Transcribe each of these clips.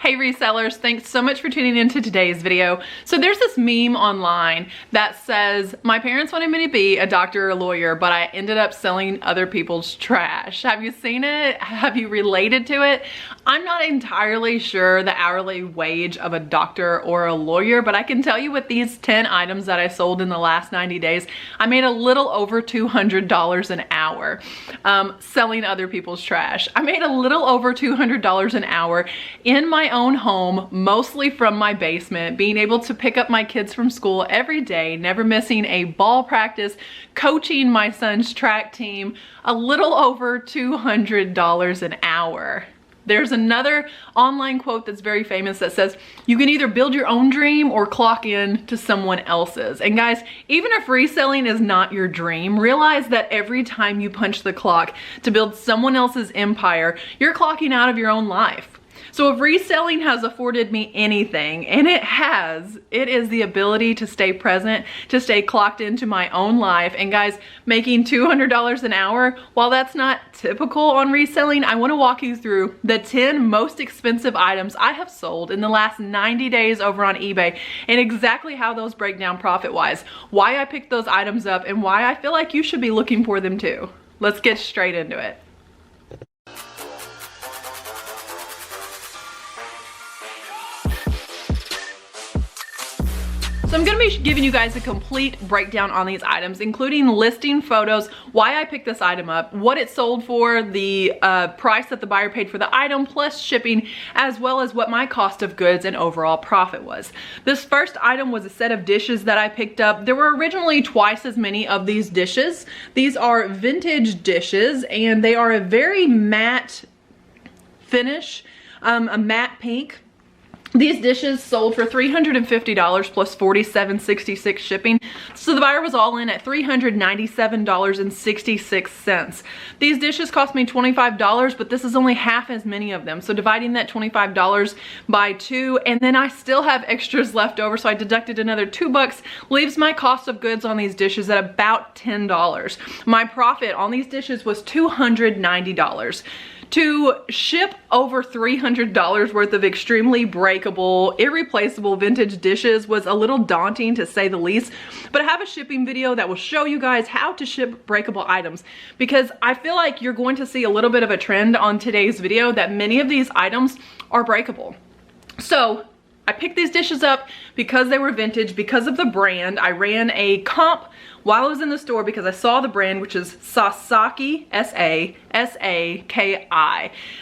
Hey resellers, thanks so much for tuning into today's video. So there's this meme online that says, my parents wanted me to be a doctor or a lawyer, but I ended up selling other people's trash. Have you seen it? Have you related to it? I'm not entirely sure the hourly wage of a doctor or a lawyer, but I can tell you with these 10 items that I sold in the last 90 days, I made a little over $200 an hour selling other people's trash. I made a little over $200 an hour in my own home, mostly from my basement, being able to pick up my kids from school every day, never missing a ball practice, coaching my son's track team, a little over $200 an hour. There's another online quote that's very famous that says, you can either build your own dream or clock in to someone else's. And guys, even if reselling is not your dream, realize that every time you punch the clock to build someone else's empire, you're clocking out of your own life. So if reselling has afforded me anything, and it has, it is the ability to stay present, to stay clocked into my own life. And guys, making $200 an hour, while that's not typical on reselling, I want to walk you through the 10 most expensive items I have sold in the last 90 days over on eBay and exactly how those break down profit-wise, why I picked those items up, and why I feel like you should be looking for them too. Let's get straight into it. So I'm going to be giving you guys a complete breakdown on these items, including listing photos, why I picked this item up, what it sold for, the price that the buyer paid for the item, plus shipping, as well as what my cost of goods and overall profit was. This first item was a set of dishes that I picked up. There were originally twice as many of these dishes. These are vintage dishes, and they are a very matte finish, a matte pink. These dishes sold for $350 plus $47.66 shipping. So the buyer was all in at $397.66. These dishes cost me $25, but this is only half as many of them. So dividing that $25 by 2, and then I still have extras left over, so I deducted another $2, leaves my cost of goods on these dishes at about $10. My profit on these dishes was $290. To ship over $300 worth of extremely breakable, irreplaceable vintage dishes was a little daunting, to say the least, but I have a shipping video that will show you guys how to ship breakable items, because I feel like you're going to see a little bit of a trend on today's video that many of these items are breakable. So I picked these dishes up because they were vintage, because of the brand. I ran a comp while I was in the store because I saw the brand, which is Sasaki, S-A-S-A-K-I.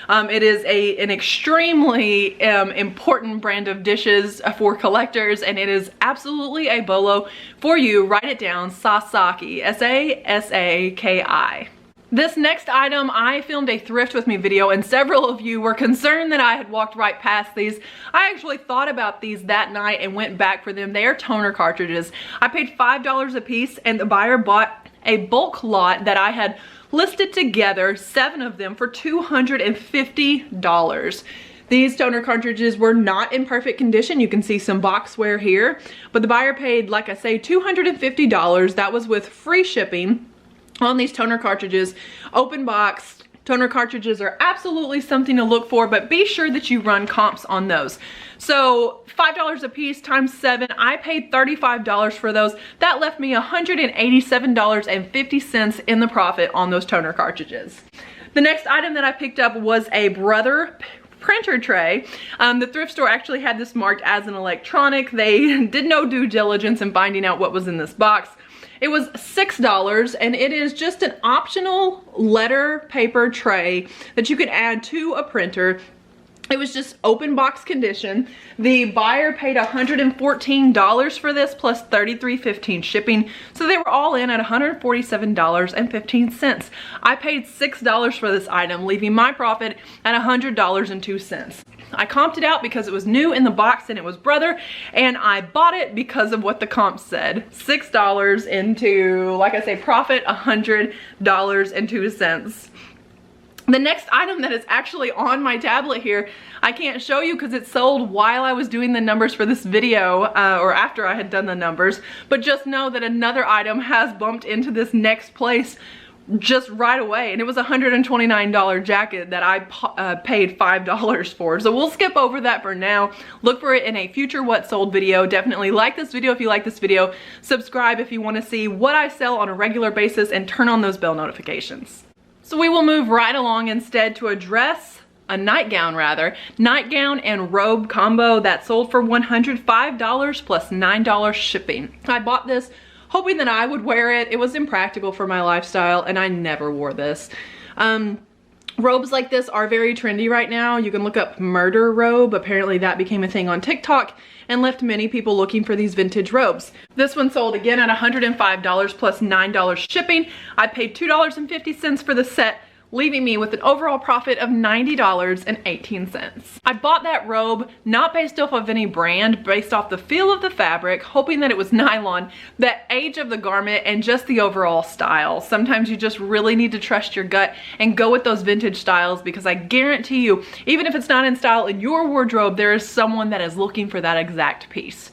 It is an extremely important brand of dishes for collectors, and it is absolutely a bolo for you. Write it down, Sasaki, S-A-S-A-K-I. This next item, I filmed a thrift with me video, and several of you were concerned that I had walked right past these. I actually thought about these that night and went back for them. They are toner cartridges. I paid $5 a piece, and the buyer bought a bulk lot that I had listed together, 7 of them, for $250. These toner cartridges were not in perfect condition. You can see some box wear here, but the buyer paid, like I say, $250. That was with free shipping on these toner cartridges. Open box toner cartridges are absolutely something to look for, but be sure that you run comps on those. So $5 a piece times 7, I paid $35 for those. That left me $187.50 in the profit on those toner cartridges. The next item that I picked up was a Brother printer tray. The thrift store actually had this marked as an electronic. They did no due diligence in finding out what was in this box. It was $6, and it is just an optional letter paper tray that you could add to a printer. It was just open box condition. The buyer paid $114 for this plus $33.15 shipping. So they were all in at $147.15. I paid $6 for this item, leaving my profit at $100.02. I comped it out because it was new in the box and it was Brother, and I bought it because of what the comp said. $6 into, like I say, profit $100.02. The next item that is actually on my tablet here, I can't show you because it sold while I was doing the numbers for this video, or after I had done the numbers, but just know that another item has bumped into this next place just right away, and it was a $129 jacket that I paid $5 for. So we'll skip over that for now. Look for it in a future what sold video. Definitely like this video if you like this video. Subscribe if you want to see what I sell on a regular basis, and turn on those bell notifications. So we will move right along instead to address a nightgown and robe combo that sold for $105 plus $9 shipping. I bought this hoping that I would wear it. It was impractical for my lifestyle, and I never wore this. Robes like this are very trendy right now. You can look up murder robe. Apparently that became a thing on TikTok and left many people looking for these vintage robes. This one sold again at $105 plus $9 shipping. I paid $2.50 for the set, leaving me with an overall profit of $90.18. I bought that robe not based off of any brand, based off the feel of the fabric, hoping that it was nylon, the age of the garment, and just the overall style. Sometimes you just really need to trust your gut and go with those vintage styles, because I guarantee you, even if it's not in style in your wardrobe, there is someone that is looking for that exact piece.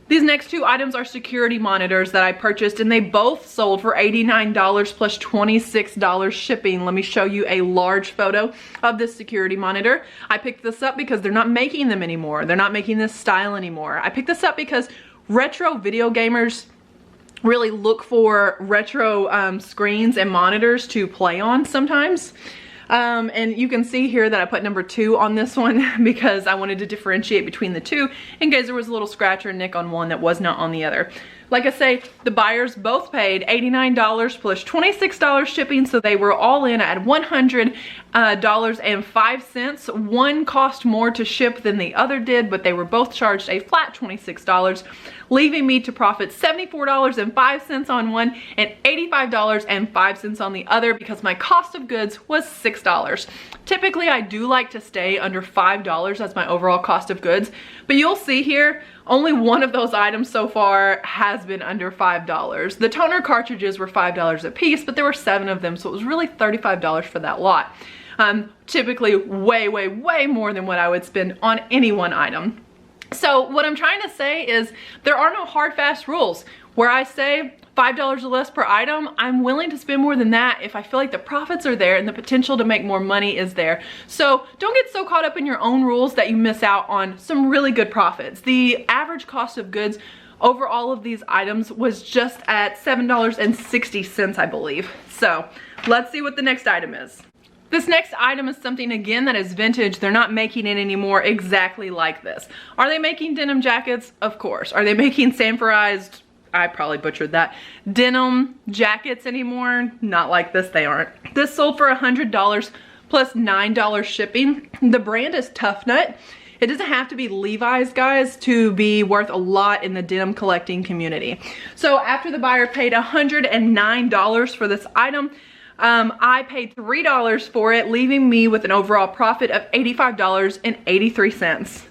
These next two items are security monitors that I purchased, and they both sold for $89 plus $26 shipping. Let me show you a large photo of this security monitor. I picked this up because they're not making them anymore. They're not making this style anymore. I picked this up because retro video gamers really look for retro screens and monitors to play on sometimes. And you can see here that I put number 2 on this one because I wanted to differentiate between the two in case there was a little scratch or nick on one that was not on the other. Like I say, the buyers both paid $89 plus $26 shipping, so they were all in at $100.05. One cost more to ship than the other did, but they were both charged a flat $26, leaving me to profit $74.05 on one and $85.05 on the other, because my cost of goods was $6. Typically, I do like to stay under $5 as my overall cost of goods, but you'll see here, only one of those items so far has been under $5. The toner cartridges were $5 a piece, but there were 7 of them, so it was really $35 for that lot. Typically way more than what I would spend on any one item. So what I'm trying to say is there are no hard fast rules. Where I say $5 or less per item, I'm willing to spend more than that if I feel like the profits are there and the potential to make more money is there. So don't get so caught up in your own rules that you miss out on some really good profits. The average cost of goods over all of these items was just at $7.60, I believe. So let's see what the next item is. This next item is something, again, that is vintage. They're not making it anymore exactly like this. Are they making denim jackets? Of course. Are they making sanforized, I probably butchered that, denim jackets anymore? Not like this, they aren't. This sold for $100 plus $9 shipping. The brand is Tough Nut. It doesn't have to be Levi's, guys, to be worth a lot in the denim collecting community. So after the buyer paid $109 for this item, I paid $3 for it, leaving me with an overall profit of $85.83.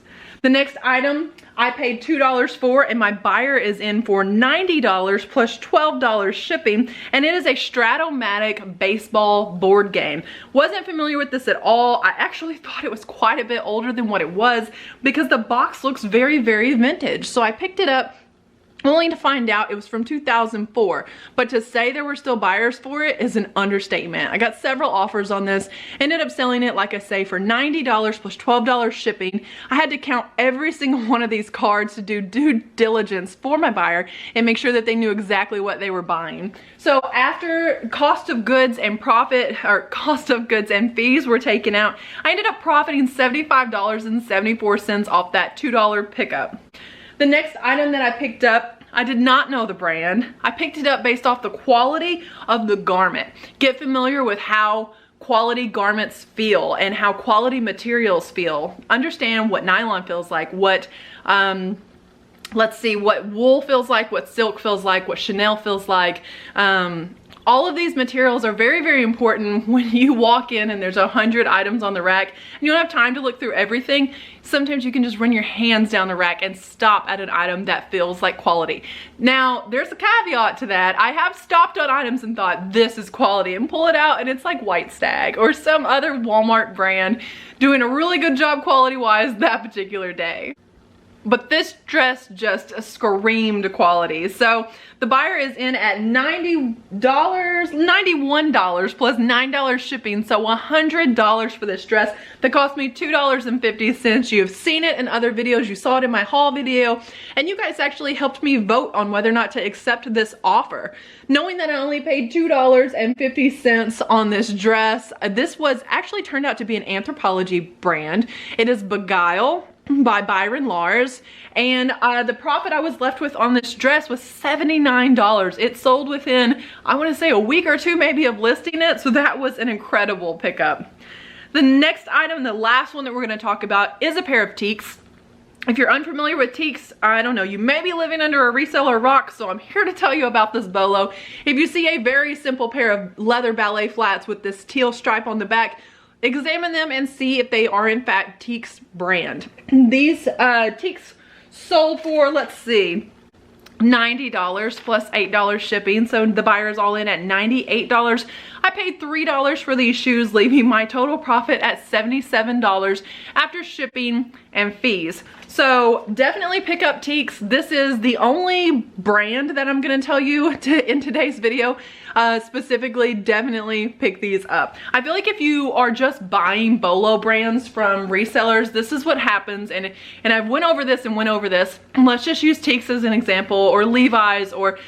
The next item I paid $2 for, and my buyer is in for $90 plus $12 shipping, and it is a Stratomatic baseball board game. Wasn't familiar with this at all. I actually thought it was quite a bit older than what it was because the box looks very vintage. So I picked it up only to find out it was from 2004, but to say there were still buyers for it is an understatement. I got several offers on this, ended up selling it, like I say, for $90 plus $12 shipping. I had to count every single one of these cards to do due diligence for my buyer and make sure that they knew exactly what they were buying. So after cost of goods and profit, or cost of goods and fees were taken out, I ended up profiting $75.74 off that $2 pickup. The next item that I picked up, I did not know the brand. I picked it up based off the quality of the garment. Get familiar with how quality garments feel and how quality materials feel. Understand what nylon feels like, what, let's see, what wool feels like, what silk feels like, what Chanel feels like. All of these materials are very important when you walk in and there's 100 items on the rack and you don't have time to look through everything. Sometimes you can just run your hands down the rack and stop at an item that feels like quality. Now, there's a caveat to that. I have stopped on items and thought, this is quality, and pull it out and it's like White Stag or some other Walmart brand doing a really good job quality-wise that particular day. but this dress just screamed quality. So the buyer is in at $91 plus $9 shipping, so $100 for this dress that cost me $2.50. You have seen it in other videos, you saw it in my haul video, and you guys actually helped me vote on whether or not to accept this offer. Knowing that I only paid $2.50 on this dress, this was actually turned out to be an Anthropologie brand. It is Beguile by Byron Lars, and the profit I was left with on this dress was $79. It sold within, I want to say, a week or two maybe of listing it, so that was an incredible pickup. The next item, the last one that we're going to talk about, is a pair of teaks. If you're unfamiliar with teaks, I don't know, you may be living under a reseller rock, so I'm here to tell you about this bolo. If you see a very simple pair of leather ballet flats with this teal stripe on the back, examine them and see if they are in fact Teaks brand. These teaks sold for, let's see, $90 plus $8 shipping, so the buyer is all in at $98. I paid $3 for these shoes, leaving my total profit at $77 after shipping and fees. So definitely pick up teaks. This is the only brand that I'm going to tell you in today's video. Specifically, definitely pick these up. I feel like if you are just buying bolo brands from resellers, this is what happens. And I've went over this and went over this. Let's just use Teaks as an example, or Levi's, or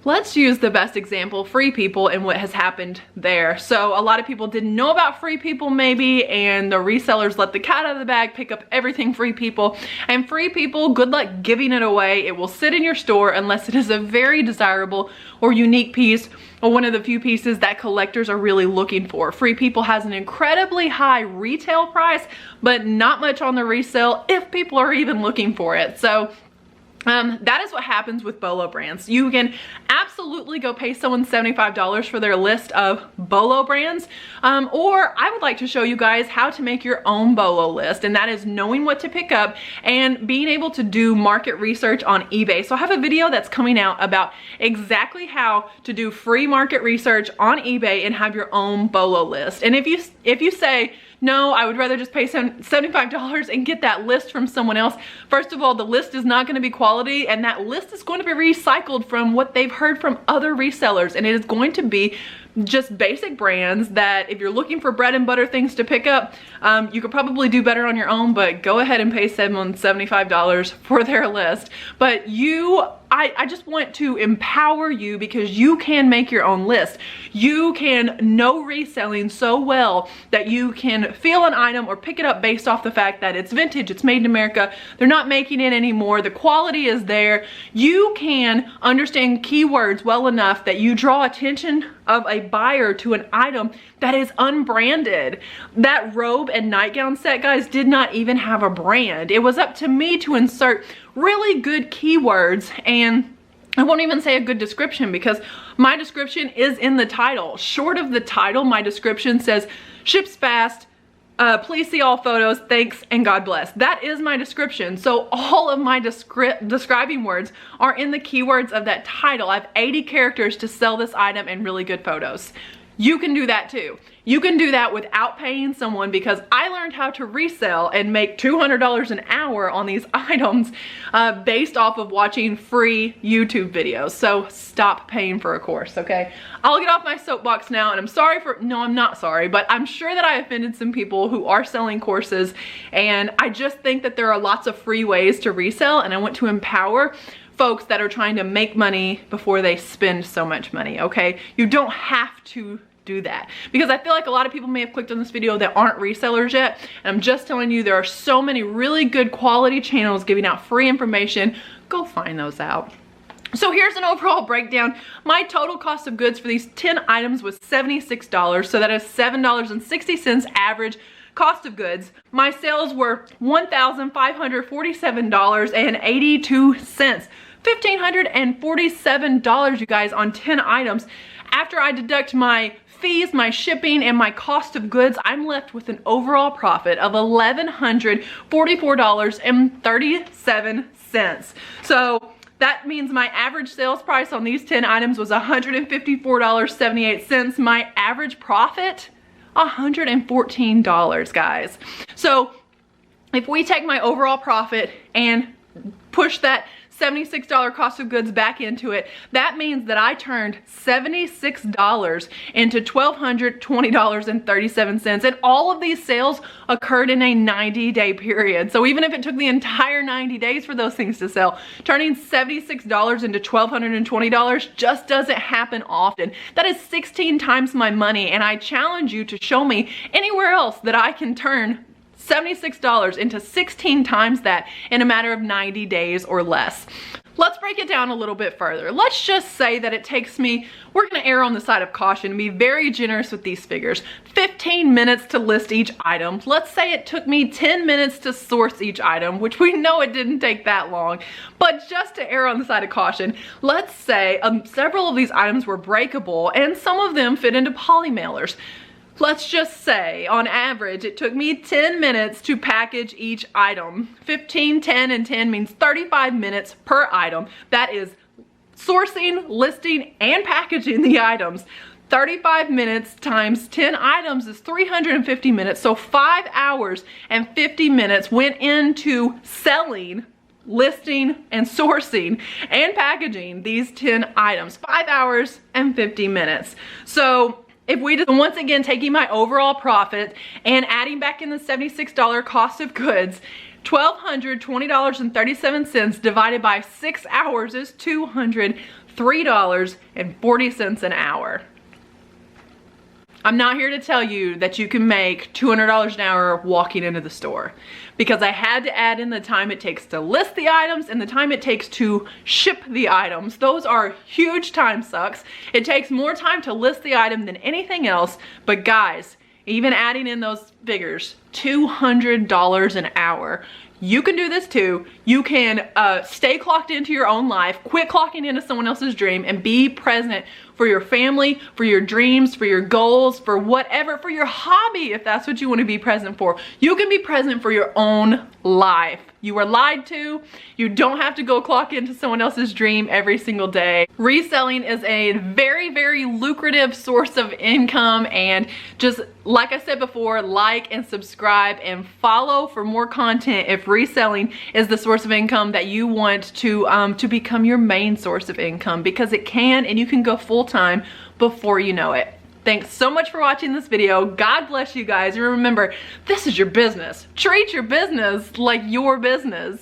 let's use the best example, Free People, and what has happened there. So a lot of people didn't know about Free People maybe, and the resellers let the cat out of the bag, pick up everything Free People. And Free People, good luck giving it away. It will sit in your store unless it is a very desirable or unique piece, or one of the few pieces that collectors are really looking for. Free People has an incredibly high retail price, but not much on the resale if people are even looking for it. So that is what happens with bolo brands. You can absolutely go pay someone $75 for their list of bolo brands, or I would like to show you guys how to make your own bolo list, and that is knowing what to pick up and being able to do market research on eBay. So I have a video that's coming out about exactly how to do free market research on eBay and have your own bolo list. And if you say, no, I would rather just pay $75 and get that list from someone else. First of all, the list is not going to be quality, and that list is going to be recycled from what they've heard from other resellers, and it is going to be just basic brands that if you're looking for bread and butter things to pick up, you could probably do better on your own, but go ahead and pay someone $75 for their list. But I just want to empower you, because you can make your own list. You can know reselling so well that you can feel an item or pick it up based off the fact that it's vintage, it's made in America, they're not making it anymore, the quality is there. You can understand keywords well enough that you draw attention of a buyer to an item that is unbranded. That robe and nightgown set, guys, did not even have a brand. It was up to me to insert really good keywords, and I won't even say a good description because my description is in the title. Short of the title, my description says, ships fast, please see all photos, thanks, and God bless. That is my description. So all of my describing words are in the keywords of that title. I have 80 characters to sell this item and really good photos. You can do that too. You can do that without paying someone, because I learned how to resell and make $200 an hour on these items based off of watching free YouTube videos. So stop paying for a course, okay? I'll get off my soapbox now, and I'm sorry for, no, I'm not sorry, but I'm sure that I offended some people who are selling courses, and I just think that there are lots of free ways to resell, and I want to empower folks that are trying to make money before they spend so much money, okay? You don't have to do that, because I feel like a lot of people may have clicked on this video that aren't resellers yet, and I'm just telling you, there are so many really good quality channels giving out free information. Go find those out. So here's an overall breakdown. My total cost of goods for these 10 items was $76, so that is $7.60 average cost of goods. My sales were $1,547.82. $1,547, you guys, on 10 items. After I deduct my fees, my shipping, and my cost of goods, I'm left with an overall profit of $1,144.37. So that means my average sales price on these 10 items was $154.78. My average profit, $114, guys. So if we take my overall profit and push that $76 cost of goods back into it, that means that I turned $76 into $1,220.37. And all of these sales occurred in a 90-day period. So even if it took the entire 90 days for those things to sell, turning $76 into $1,220 just doesn't happen often. That is 16 times my money, and I challenge you to show me anywhere else that I can turn $76 into 16 times that in a matter of 90 days or less. Let's break it down a little bit further. Let's just say that it takes me, we're gonna err on the side of caution and be very generous with these figures, 15 minutes to list each item. Let's say it took me 10 minutes to source each item, which we know it didn't take that long. But just to err on the side of caution, let's say several of these items were breakable and some of them fit into poly mailers. Let's just say, on average, it took me 10 minutes to package each item. 15, 10, and 10 means 35 minutes per item. That is sourcing, listing, and packaging the items. 35 minutes times 10 items is 350 minutes. So 5 hours and 50 minutes went into selling, listing, and sourcing and packaging these 10 items. 5 hours and 50 minutes. So if we just, once again, taking my overall profit and adding back in the $76 cost of goods, $1,220.37 divided by 6 hours is $203.40 an hour. I'm not here to tell you that you can make $200 an hour walking into the store, because I had to add in the time it takes to list the items and the time it takes to ship the items. Those are huge time sucks. It takes more time to list the item than anything else. But guys, even adding in those figures, $200 an hour. You can do this too. You can stay clocked into your own life, quit clocking into someone else's dream, and be present for your family, for your dreams, for your goals, for whatever, for your hobby, if that's what you want to be present for. You can be present for your own life. You were lied to. You don't have to go clock into someone else's dream every single day. Reselling is a very, very lucrative source of income, and just like I said before, like and subscribe and follow for more content if reselling is the source of income that you want to become your main source of income, because it can, and you can go full-time before you know it. Thanks so much for watching this video. God bless you guys. And remember, this is your business. Treat your business like your business.